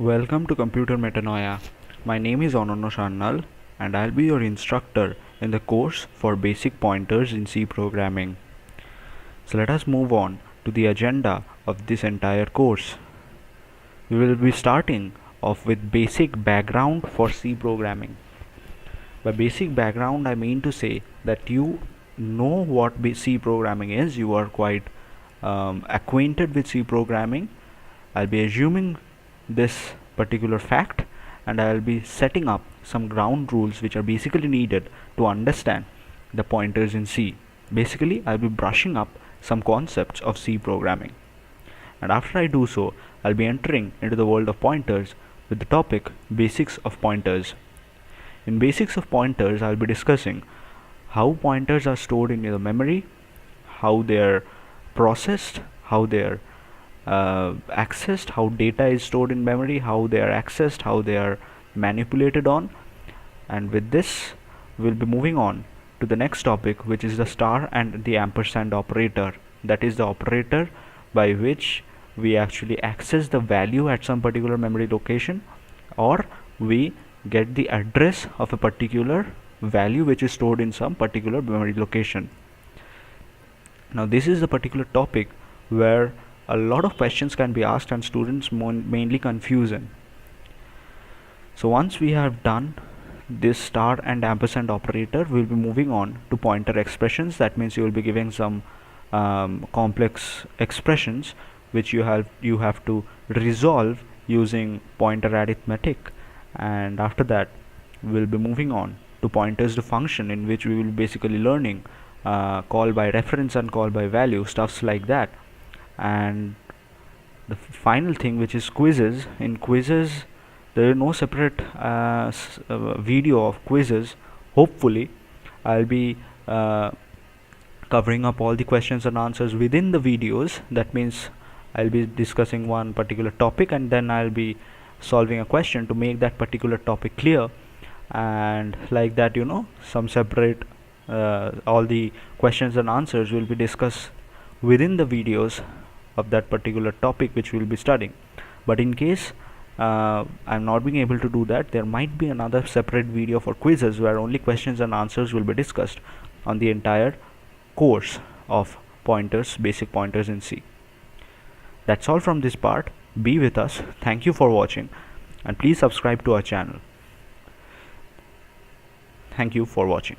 Welcome to Computer Metanoia. My name is Ononno Shannal and I'll be your instructor in the course for basic pointers in C programming. So let us move on to the agenda of this entire course. We will be starting off with basic background for C programming. By basic background I mean to say that you know what C programming is, you are quite acquainted with C programming. I'll be assuming this particular fact and I'll be setting up some ground rules which are basically needed to understand the pointers in C. Basically, I'll be brushing up some concepts of C programming. And after I do so, I'll be entering into the world of pointers with the topic Basics of Pointers. In Basics of Pointers, I'll be discussing how pointers are stored in the memory, how they're processed, how they're accessed, how data is stored in memory, how they are accessed, how they are manipulated on. And with this we'll be moving on to the next topic, which is the star and the ampersand operator. That is the operator by which we actually access the value at some particular memory location, or we get the address of a particular value which is stored in some particular memory location. Now this is the particular topic where a lot of questions can be asked and students mainly confusion. So once we have done this star and ampersand operator, we'll be moving on to pointer expressions. That means you will be giving some complex expressions which you have to resolve using pointer arithmetic, and after that we'll be moving on to pointers to function, in which we will be basically learning call by reference and call by value, stuffs like that. And the final thing, which is quizzes. In quizzes there is no separate video of quizzes. Hopefully I'll be covering up all the questions and answers within the videos. That means I'll be discussing one particular topic and then I'll be solving a question to make that particular topic clear, and like that, some separate all the questions and answers will be discussed within the videos of that particular topic which we will be studying. But in case I'm not being able to do that, there might be another separate video for quizzes where only questions and answers will be discussed on the entire course of pointers, basic pointers in C. That's all from this part. Be with us. Thank you for watching and please subscribe to our channel. Thank you for watching.